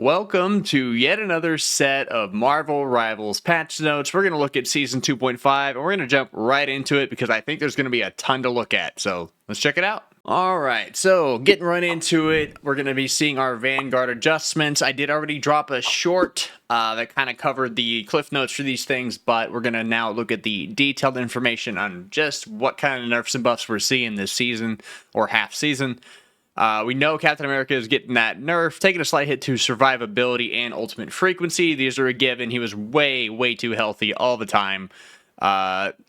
Welcome to yet another set of Marvel Rivals patch notes. We're going to look at Season 2.5, and we're going to jump right into it because I think there's going to be a ton to look at. So let's check it out. Alright, so getting right into it, we're going to be seeing our Vanguard adjustments. I did already drop a short that kind of covered the cliff notes for these things, but we're going to now look at the detailed information on just what kind of nerfs and buffs we're seeing this season, or half season. We know Captain America is getting that nerf, taking a slight hit to survivability and ultimate frequency. These are a given. He was way too healthy all the time.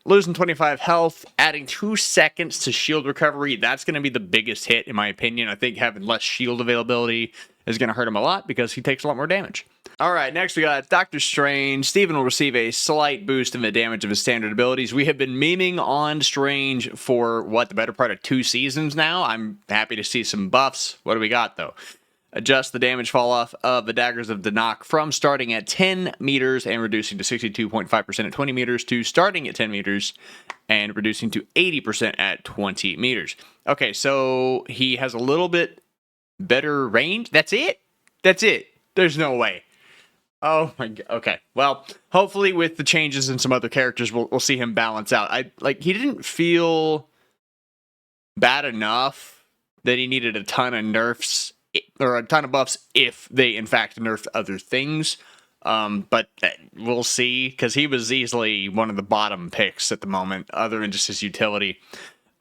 Losing 25 health, adding 2 seconds to shield recovery, that's going to be the biggest hit in my opinion. I think having less shield availability is going to hurt him a lot because he takes a lot more damage. Alright, next we got Doctor Strange. Steven will receive a slight boost in the damage of his standard abilities. We have been memeing on Strange for, the better part of 2 seasons now. I'm happy to see some buffs. What do we got, though? Adjust the damage fall off of the Daggers of Danok from starting at 10 meters and reducing to 62.5% at 20 meters to starting at 10 meters and reducing to 80% at 20 meters. Okay, so he has a little bit better range. That's it? That's it. There's no way. Oh my god. Okay. Well, hopefully with the changes in some other characters, we'll see him balance out. He didn't feel bad enough that he needed a ton of nerfs or a ton of buffs if they in fact nerfed other things. But we'll see, because he was easily one of the bottom picks at the moment, other than just his utility.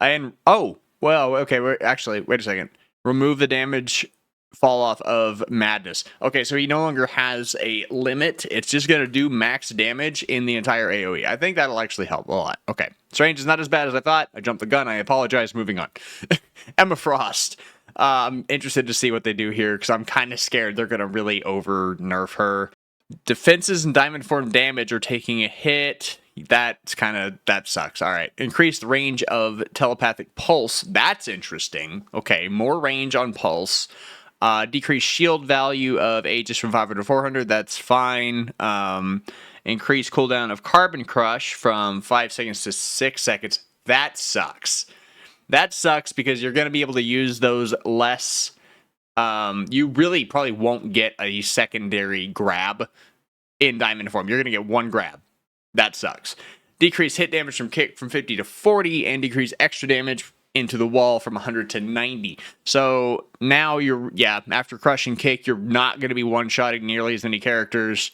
And okay. Wait a second. Remove the damage fall off of Madness. Okay, so he no longer has a limit. It's just going to do max damage in the entire AoE. I think that'll actually help a lot. Okay, Strange is not as bad as I thought. I jumped the gun. I apologize. Moving on. Emma Frost. I'm interested to see what they do here because I'm kind of scared they're going to really over-nerf her. Defenses and Diamond Form damage are taking a hit. That sucks. All right. Increased range of telepathic pulse. That's interesting. Okay, more range on pulse. Decreased shield value of Aegis from 500 to 400. That's fine. Increased cooldown of Carbon Crush from 5 seconds to 6 seconds. That sucks. That sucks because you're going to be able to use those less. You really probably won't get a secondary grab in Diamond Form. You're going to get one grab. That sucks. Decreased hit damage from kick from 50 to 40 and decreased extra damage into the wall from 100 to 90. So now after crushing kick, you're not going to be one-shotting nearly as many characters.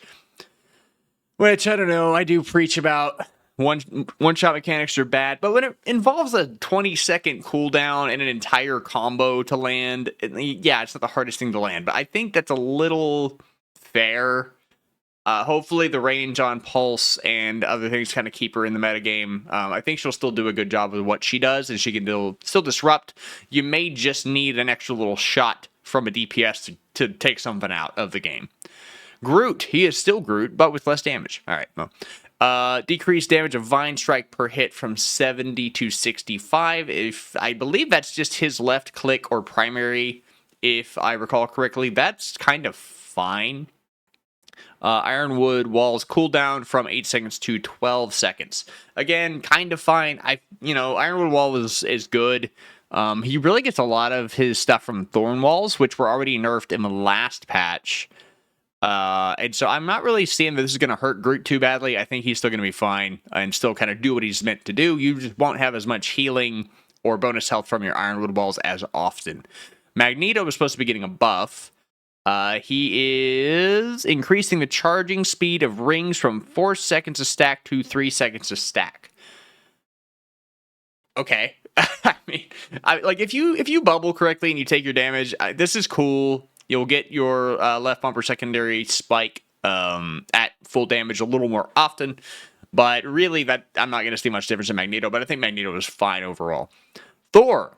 Which, I don't know, I do preach about one-shot mechanics are bad, but when it involves a 20-second cooldown and an entire combo to land, it's not the hardest thing to land, but I think that's a little fair. Hopefully the range on Pulse and other things kind of keep her in the metagame. I think she'll still do a good job with what she does, and she can still disrupt. You may just need an extra little shot from a DPS to take something out of the game. Groot. He is still Groot, but with less damage. All right, well. Decreased damage of Vine Strike per hit from 70 to 65. I believe that's just his left click or primary, if I recall correctly. That's kind of fine. Ironwood Wall's cooldown from 8 seconds to 12 seconds. Again, kind of fine. Ironwood Wall is good. He really gets a lot of his stuff from Thorn Walls, which were already nerfed in the last patch. And so I'm not really seeing that this is going to hurt Groot too badly. I think he's still going to be fine and still kind of do what he's meant to do. You just won't have as much healing or bonus health from your Ironwood Walls as often. Magneto is supposed to be getting a buff. He is increasing the charging speed of rings from 4 seconds to stack to 3 seconds to stack. Okay. If you bubble correctly and you take your damage, this is cool. You'll get your left bumper secondary spike at full damage a little more often. But really, I'm not going to see much difference in Magneto, but I think Magneto is fine overall. Thor,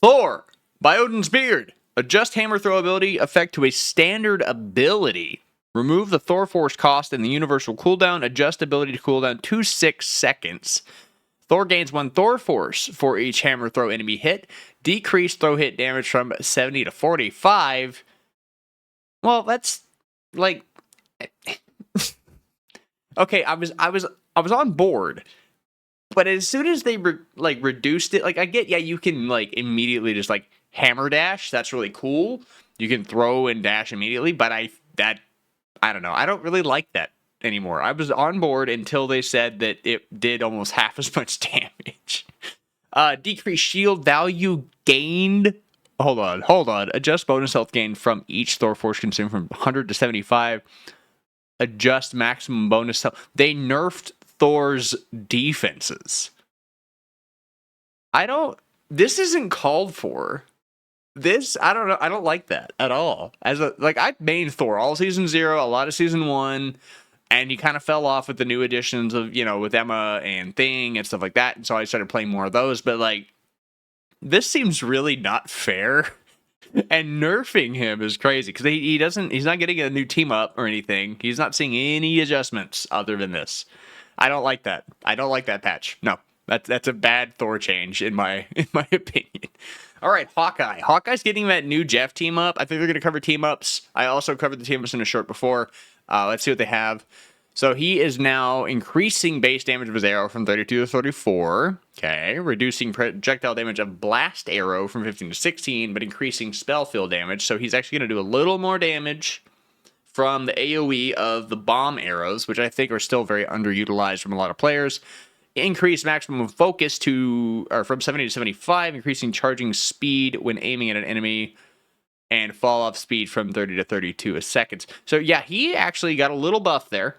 by Odin's Beard. Adjust hammer throw ability effect to a standard ability. Remove the Thor Force cost and the universal cooldown. Adjust ability to cooldown to 6 seconds. Thor gains 1 Thor Force for each hammer throw enemy hit. Decrease throw hit damage from 70 to 45. Well, that's okay, I was on board. But as soon as they reduced it, I get, you can immediately just hammer dash. That's really cool. You can throw and dash immediately, but I don't know. I don't really like that anymore. I was on board until they said that it did almost half as much damage. Decreased shield value gained. Hold on. Adjust bonus health gain from each Thor force consumed from 100 to 75. Adjust maximum bonus health. They nerfed Thor's defenses. This isn't called for. I don't know. I don't like that at all. I main Thor all season 0, a lot of season 1, and he kind of fell off with the new additions of, with Emma and Thing and stuff like that. And so I started playing more of those. But this seems really not fair. And nerfing him is crazy because he's not getting a new team up or anything. He's not seeing any adjustments other than this. I don't like that. I don't like that patch. No, that's a bad Thor change in my opinion. All right, Hawkeye. Hawkeye's getting that new Jeff team up. I think they're going to cover team ups. I also covered the team ups in a short before. Let's see what they have. So he is now increasing base damage of his arrow from 32 to 34. Okay, reducing projectile damage of blast arrow from 15 to 16, but increasing spell field damage. So he's actually going to do a little more damage from the AoE of the bomb arrows, which I think are still very underutilized from a lot of players. Increase maximum focus from 70 to 75, increasing charging speed when aiming at an enemy, and fall off speed from 30 to 32 a second. So yeah, he actually got a little buff there.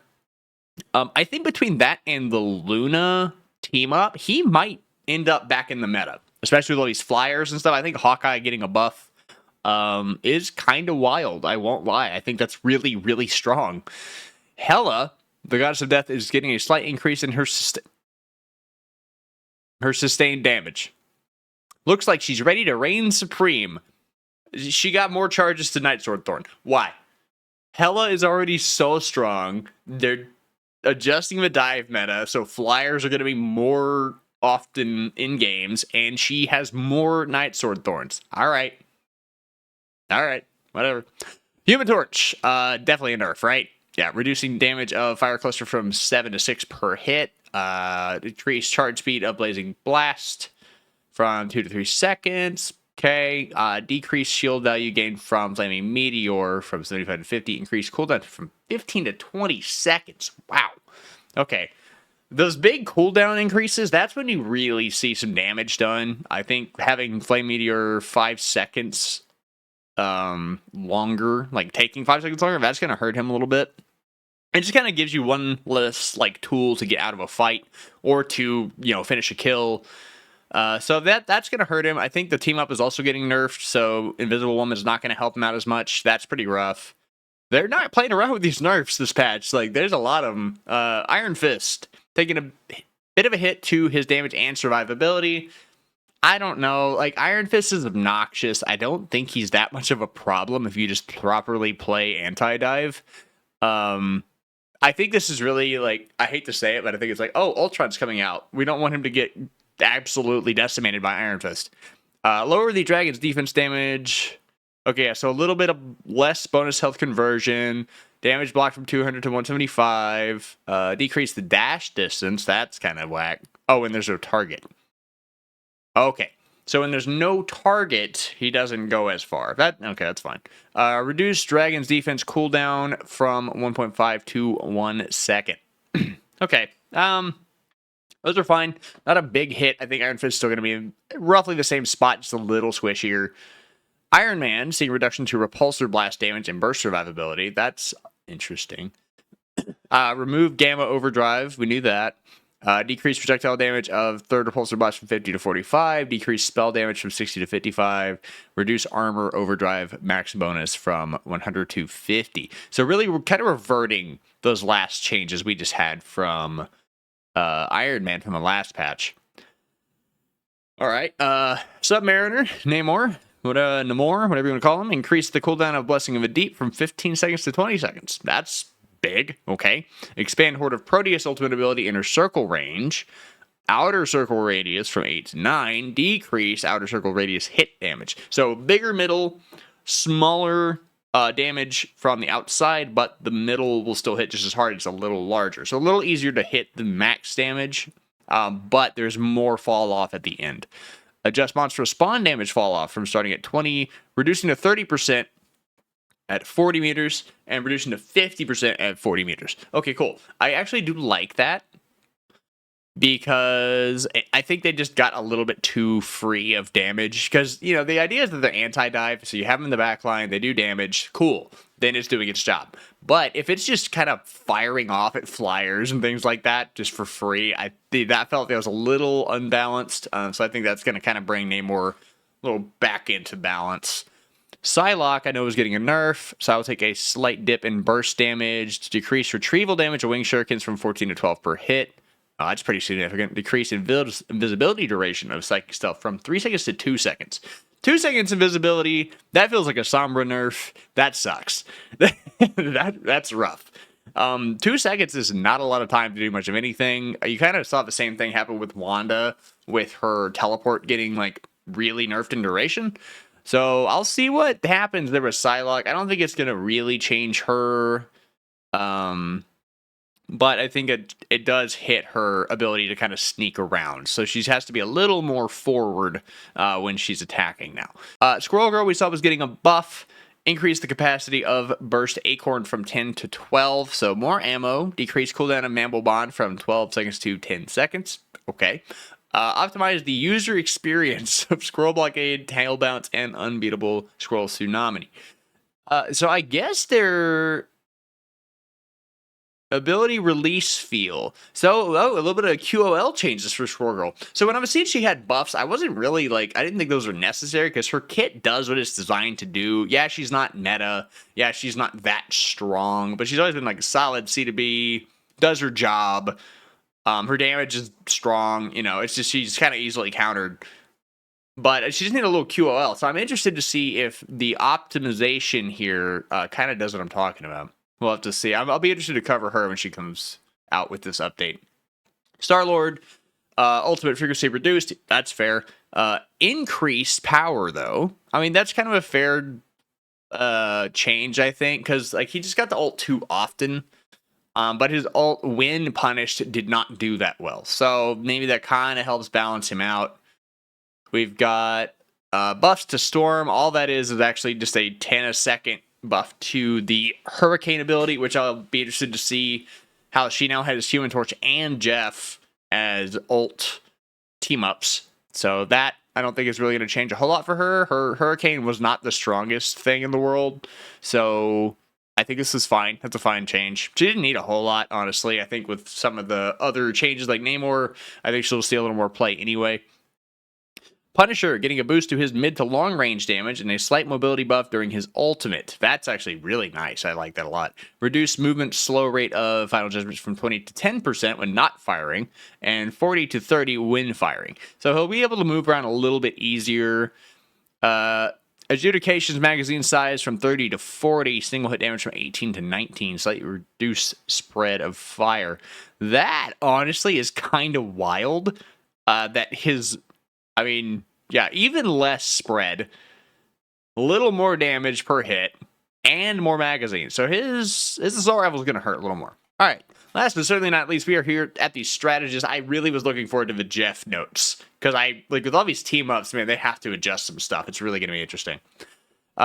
I think between that and the Luna team up, he might end up back in the meta, especially with all these flyers and stuff. I think Hawkeye getting a buff is kind of wild. I won't lie. I think that's really, really strong. Hela, the Goddess of Death, is getting a slight increase in her sustained damage. Looks like she's ready to reign supreme. She got more charges to Nightsword Thorn. Why? Hela is already so strong. They're adjusting the dive meta, so flyers are going to be more often in games, and she has more Nightsword Thorns. All right, whatever. Human Torch, definitely a nerf, right? Yeah, reducing damage of Fire Cluster from 7 to 6 per hit. Decrease charge speed of Blazing Blast from 2 to 3 seconds. Okay, decrease shield value gain from Flaming Meteor from 75 to 50. Increase cooldown from 15 to 20 seconds. Wow. Okay. Those big cooldown increases, that's when you really see some damage done. I think having Flame Meteor 5 seconds longer, taking 5 seconds longer, that's going to hurt him a little bit. It just kind of gives you one less tool to get out of a fight or to, finish a kill. So that's going to hurt him. I think the team up is also getting nerfed, so Invisible Woman is not going to help him out as much. That's pretty rough. They're not playing around with these nerfs this patch. There's a lot of them. Iron Fist, taking a bit of a hit to his damage and survivability. I don't know. Iron Fist is obnoxious. I don't think he's that much of a problem if you just properly play anti-dive. I think this is really, I hate to say it, but I think it's Ultron's coming out. We don't want him to get absolutely decimated by Iron Fist. Lower the dragon's defense damage. Okay, yeah, so a little bit of less bonus health conversion. Damage blocked from 200 to 175. Decrease the dash distance. That's kind of whack. Oh, and there's no target. Okay, so when there's no target, he doesn't go as far. Okay, that's fine. Reduce dragon's defense cooldown from 1.5 to 1 second. Okay, those are fine. Not a big hit. I think Iron Fist is still going to be in roughly the same spot, just a little squishier. Iron Man, seeing reduction to repulsor blast damage and burst survivability. That's interesting. Remove gamma overdrive. We knew that. Decrease projectile damage of third repulsor blast from 50 to 45. Decrease spell damage from 60 to 55. Reduce armor overdrive max bonus from 100 to 50. So really, we're kind of reverting those last changes we just had from Iron Man from the last patch. All right. Submariner, Namor, Namor, whatever you want to call him, increase the cooldown of Blessing of the Deep from 15 seconds to 20 seconds. That's big. Okay. Expand Horde of Proteus ultimate ability inner circle range. Outer circle radius from 8 to 9. Decrease outer circle radius hit damage. So bigger middle, smaller damage from the outside, but the middle will still hit just as hard. It's a little larger. So a little easier to hit the max damage, but there's more fall off at the end. Adjust monster spawn damage fall off from starting at 20, reducing to 30% at 40 meters and reducing to 50% at 40 meters. Okay, cool. I actually do like that because I think they just got a little bit too free of damage. Because, you know, the idea is that they're anti-dive, so you have them in the back line, they do damage, cool. Then it's doing its job. But if it's just kind of firing off at flyers and things like that just for free, that felt that was a little unbalanced. So I think that's going to kind of bring Namor a little back into balance. Psylocke, I know, is getting a nerf, so I will take a slight dip in burst damage to decrease retrieval damage of wing shurikens from 14 to 12 per hit. That's pretty significant. Decrease invisibility duration of psychic stealth from 3 seconds to 2 seconds. 2 seconds invisibility, that feels like a Sombra nerf. That sucks. That's rough. 2 seconds is not a lot of time to do much of anything. You kind of saw the same thing happen with Wanda with her teleport getting like really nerfed in duration. So I'll see what happens there with Psylocke. I don't think it's going to really change her. But I think it does hit her ability to kind of sneak around. So she has to be a little more forward when she's attacking now. Squirrel Girl, we saw, was getting a buff. Increase the capacity of Burst Acorn from 10 to 12. So more ammo. Decrease cooldown of Mamble Bond from 12 seconds to 10 seconds. Okay. Optimize the user experience of Squirrel Blockade, Tail Bounce, and Unbeatable Squirrel Tsunami. So I guess they're ability release feel. So, a little bit of QOL changes for Squirrel Girl. So when I was seeing she had buffs, I wasn't really like, I didn't think those were necessary because her kit does what it's designed to do. Yeah, she's not meta. Yeah, she's not that strong, but she's always been like a solid C2B, does her job. Her damage is strong. You know, it's just she's kind of easily countered. But she just needs a little QOL. So I'm interested to see if the optimization here kind of does what I'm talking about. We'll have to see. I'll be interested to cover her when she comes out with this update. Star-Lord, ultimate frequency reduced. That's fair. Increased power, though. I mean, that's kind of a fair change, I think, because like he just got the ult too often. But his ult, when punished, did not do that well. So maybe that kind of helps balance him out. We've got buffs to Storm. All that is actually just a 10 a second buff to the Hurricane ability, which I'll be interested to see how she now has Human Torch and Jeff as ult team-ups. So that, I don't think is really going to change a whole lot for her. Her Hurricane was not the strongest thing in the world. So I think this is fine. That's a fine change. She didn't need a whole lot, honestly. I think with some of the other changes like Namor, I think she'll see a little more play anyway. Punisher getting a boost to his mid to long range damage and a slight mobility buff during his ultimate. That's actually really nice. I like that a lot. Reduce movement slow rate of Final Judgments from 20 to 10% when not firing, and 40 to 30 when firing. So he'll be able to move around a little bit easier. Adjudications magazine size from 30 to 40, single hit damage from 18 to 19, slightly reduced spread of fire. That honestly is kind of wild. That his, I mean, yeah, even less spread, a little more damage per hit, and more magazines. So his assault rifle is going to hurt a little more. All right, last but certainly not least, we are here at the strategist. I really was looking forward to the Jeff notes because I like with all these team ups, man, they have to adjust some stuff. It's really going to be interesting.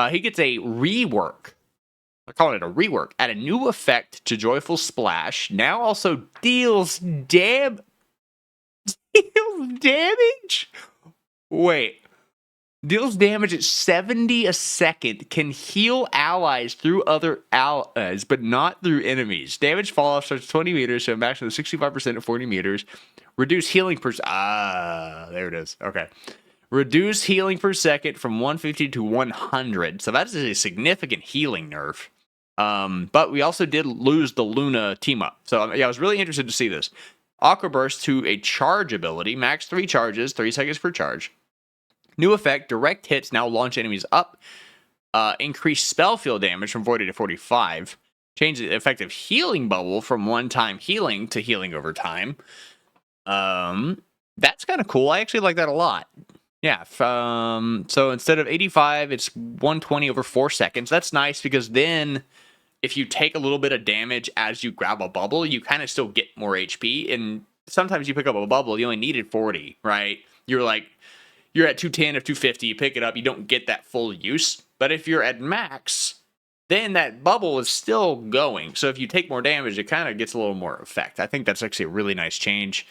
He gets a rework. I call it a rework. Add a new effect to Joyful Splash. Now also deals damage. Wait. Deals damage at 70 a second. Can heal allies through other allies, but not through enemies. Damage fall-off starts 20 meters, so a maximum of 65% at 40 meters. Reduce healing per... there it is. Okay. Reduce healing per second from 150 to 100. So that's a significant healing nerf. But we also did lose the Luna team-up. So yeah, I was really interested to see this. Aqua Burst to a charge ability. Max 3 charges, 3 seconds per charge. New effect, direct hits now launch enemies up. Increase spell field damage from 40 to 45. Change the effective healing bubble from one-time healing to healing over time. That's kind of cool. I actually like that a lot. Yeah, so instead of 85, it's 120 over 4 seconds. That's nice because then if you take a little bit of damage as you grab a bubble, you kind of still get more HP. And sometimes you pick up a bubble, you only needed 40, right? You're at 210 or 250, you pick it up, you don't get that full use. But if you're at max, then that bubble is still going. So if you take more damage, it kind of gets a little more effect. I think that's actually a really nice change.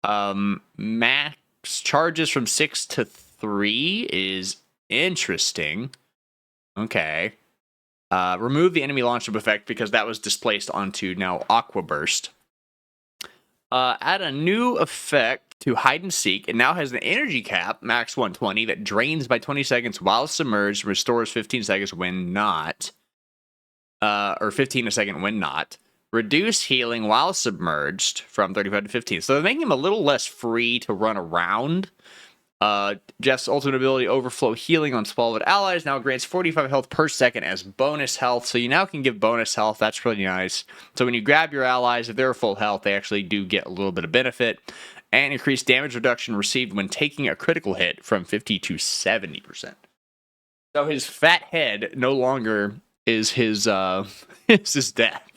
Max charges from 6 to 3 is interesting. Okay. Remove the enemy launch up effect because that was displaced onto now Aqua Burst. Add a new effect to hide and seek. It now has an energy cap, max 120, that drains by 20 seconds while submerged, restores 15 seconds when not. Or 15 a second when not. Reduce healing while submerged from 35 to 15. So they're making him a little less free to run around. Jeff's ultimate ability, Overflow Healing on swallowed allies, now grants 45 health per second as bonus health. So you now can give bonus health. That's really nice. So when you grab your allies, if they're full health, they actually do get a little bit of benefit. And increase damage reduction received when taking a critical hit from 50 to 70%. So his fat head no longer is his is his death.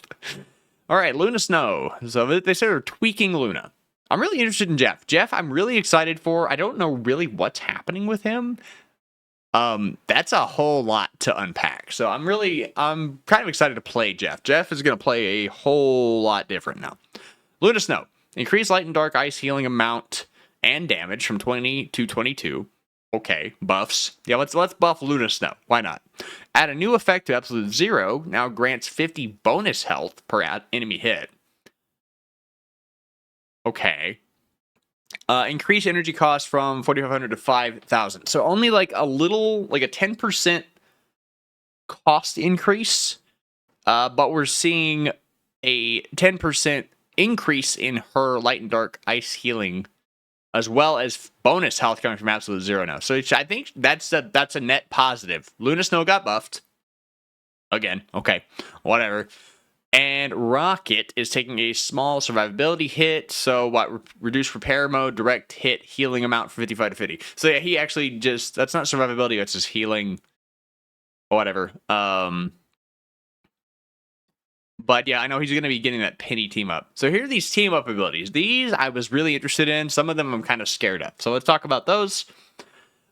All right, Luna Snow. So they said they're tweaking Luna. I'm really interested in Jeff. Jeff, I'm really excited for. I don't know really what's happening with him. That's a whole lot to unpack. So I'm kind of excited to play Jeff. Jeff is going to play a whole lot different now. Luna Snow. Increase light and dark ice healing amount and damage from 20 to 22. Okay, buffs. Yeah, let's buff Luna Snow. Why not? Add a new effect to absolute 0. Now grants 50 bonus health per enemy hit. Okay. Increase energy cost from 4,500 to 5,000. So only like a little, like a 10% cost increase. But we're seeing a 10% increase in her light and dark ice healing, as well as bonus health coming from absolute 0 now. So I think that's a net positive. Luna Snow got buffed. Again, okay, whatever. And Rocket is taking a small survivability hit. So what? Reduce repair mode, direct hit, healing amount from 55 to 50. So yeah, he actually just, that's not survivability, that's just healing. Whatever. But yeah, I know he's going to be getting that Penny team up. So here are these team up abilities. These I was really interested in. Some of them I'm kind of scared of. So let's talk about those.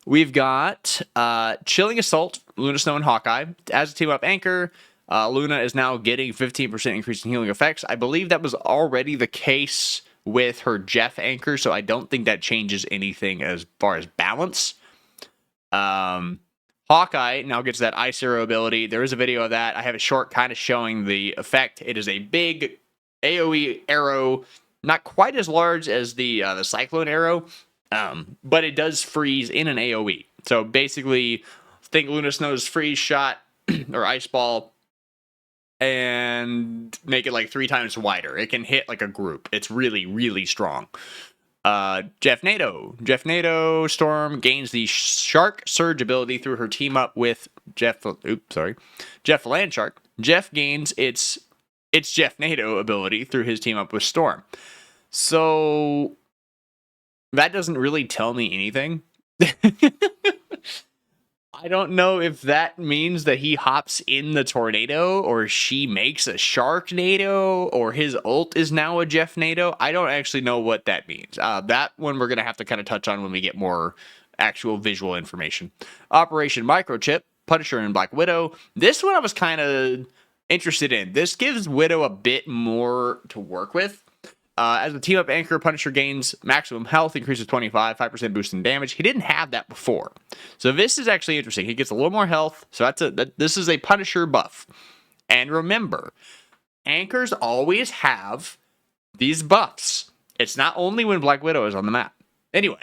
We've got Chilling Assault, Luna Snow and Hawkeye. As a team up anchor, Luna is now getting 15% increase in healing effects. I believe that was already the case with her Jeff anchor, so I don't think that changes anything as far as balance. Hawkeye now gets that Ice Arrow ability. There is a video of that. I have a short kind of showing the effect. It is a big AoE arrow, not quite as large as the Cyclone arrow, but it does freeze in an AoE. So basically, think Luna Snow's freeze shot or ice ball, and make it like 3 times wider. It can hit like a group. It's really, really strong. Jeff Nato Storm gains the Shark Surge ability through her team up with Jeff Landshark. Jeff gains its Jeff Nato ability through his team up with Storm. So that doesn't really tell me anything. I don't know if that means that he hops in the tornado, or she makes a Sharknado, or his ult is now a Jeff Nato. I don't actually know what that means. That one we're going to have to kind of touch on when we get more actual visual information. Operation Microchip, Punisher and Black Widow. This one I was kind of interested in. This gives Widow a bit more to work with. As a team-up anchor, Punisher gains maximum health, increases 25, 5% boost in damage. He didn't have that before. So this is actually interesting. He gets a little more health. So this is a Punisher buff. And remember, anchors always have these buffs. It's not only when Black Widow is on the map. Anyway,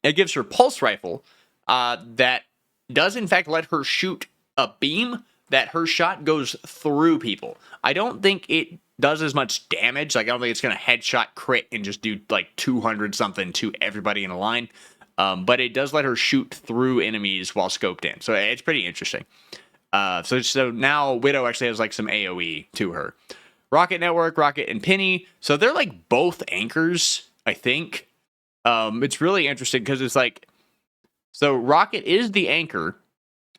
it gives her Pulse Rifle that does in fact let her shoot a beam that her shot goes through people. I don't think it does as much damage. Like, I don't think it's going to headshot crit and just do like 200 something to everybody in a line. But it does let her shoot through enemies while scoped in. So it's pretty interesting. So now Widow actually has like some AoE to her. Rocket Network, Rocket and Penny. So they're like both anchors, I think. It's really interesting because it's like, so Rocket is the anchor.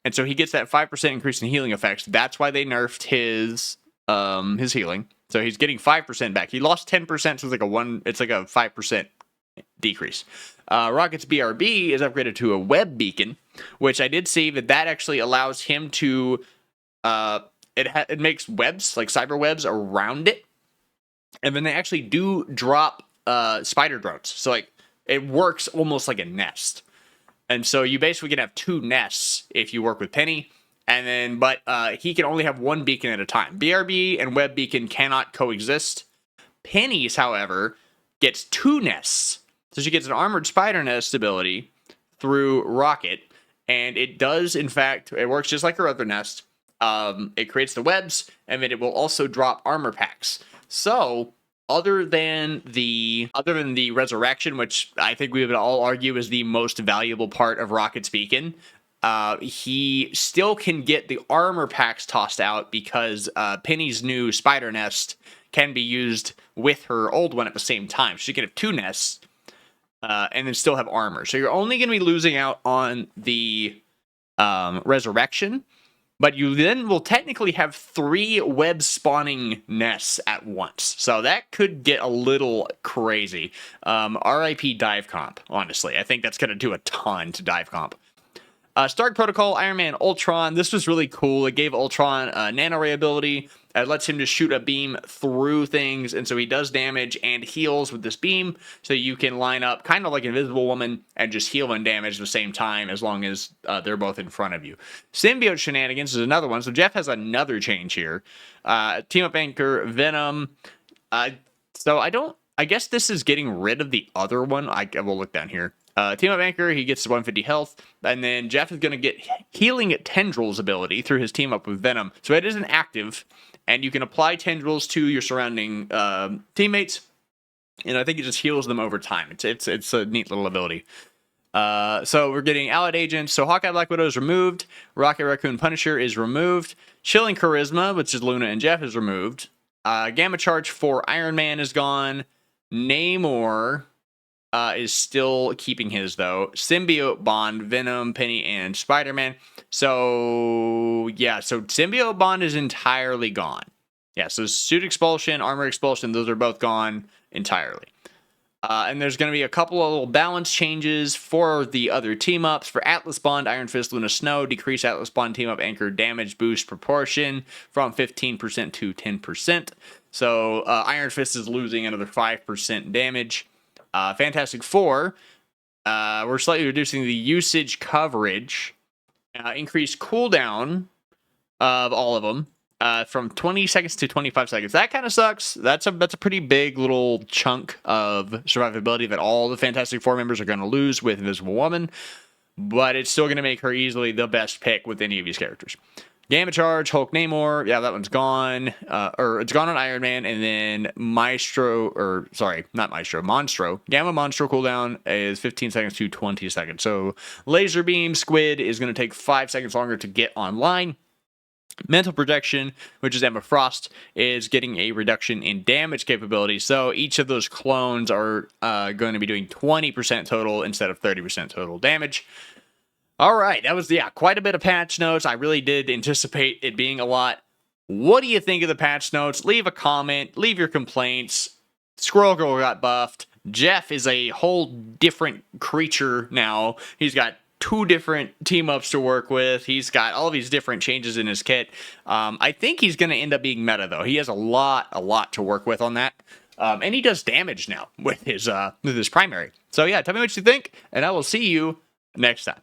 And so he gets that 5% increase in healing effects. That's why they nerfed his healing. So he's getting 5% back. He lost 10%, so it's like a 5% decrease. Rocket's BRB is upgraded to a web beacon, which I did see that actually allows him to it makes webs, like cyber webs around it, and then they actually do drop spider drones. So like it works almost like a nest. And so you basically can have 2 nests if you work with Penny. And then, but he can only have 1 beacon at a time. BRB and Web Beacon cannot coexist. Penny's, however, gets 2 nests. So she gets an armored spider nest ability through Rocket. And it does, in fact, it works just like her other nest. It creates the webs, and then it will also drop armor packs. So other than the resurrection, which I think we would all argue is the most valuable part of Rocket's beacon, he still can get the armor packs tossed out because Penny's new spider nest can be used with her old one at the same time. She can have 2 nests and then still have armor. So you're only going to be losing out on the resurrection. But you then will technically have 3 web spawning nests at once. So that could get a little crazy. RIP Dive Comp, honestly. I think that's going to do a ton to Dive Comp. Stark Protocol, Iron Man, Ultron. This was really cool. It gave Ultron a nano ray ability. It lets him just shoot a beam through things, and so he does damage and heals with this beam. So you can line up kind of like Invisible Woman and just heal and damage at the same time as long as they're both in front of you. Symbiote Shenanigans is another one. So Jeff has another change here. Team Up Anchor, Venom. So I guess this is getting rid of the other one. I will look down here. Team Up Anchor, he gets 150 health, and then Jeff is going to get Healing Tendrils ability through his team up with Venom. So it isn't active, and you can apply tendrils to your surrounding teammates, and I think it just heals them over time. It's a neat little ability. So we're getting Allied Agents. So Hawkeye Black Widow is removed. Rocket Raccoon Punisher is removed. Chilling Charisma, which is Luna and Jeff, is removed. Gamma Charge for Iron Man is gone. Namor is still keeping his, though. Symbiote Bond, Venom, Penny, and Spider-Man. So, yeah, so Symbiote Bond is entirely gone. Yeah, so Suit Expulsion, Armor Expulsion, those are both gone entirely. And there's going to be a couple of little balance changes for the other team-ups. For Atlas Bond, Iron Fist, Luna Snow, decrease Atlas Bond team-up anchor damage boost proportion from 15% to 10%. So Iron Fist is losing another 5% damage. Fantastic Four, we're slightly reducing the usage coverage, increased cooldown of all of them from 20 seconds to 25 seconds. That kind of sucks. That's a pretty big little chunk of survivability that all the Fantastic Four members are going to lose with Invisible Woman, but it's still going to make her easily the best pick with any of these characters. Gamma Charge, Hulk Namor, yeah, that one's gone. Or it's gone on Iron Man, and then Monstro. Gamma Monstro cooldown is 15 seconds to 20 seconds. So Laser Beam Squid is going to take 5 seconds longer to get online. Mental Projection, which is Emma Frost, is getting a reduction in damage capability. So each of those clones are going to be doing 20% total instead of 30% total damage. All right, that was, quite a bit of patch notes. I really did anticipate it being a lot. What do you think of the patch notes? Leave a comment, leave your complaints. Squirrel Girl got buffed. Jeff is a whole different creature now. He's got 2 different team-ups to work with. He's got all these different changes in his kit. I think he's going to end up being meta, though. He has a lot to work with on that. And he does damage now with his primary. So, yeah, tell me what you think, and I will see you next time.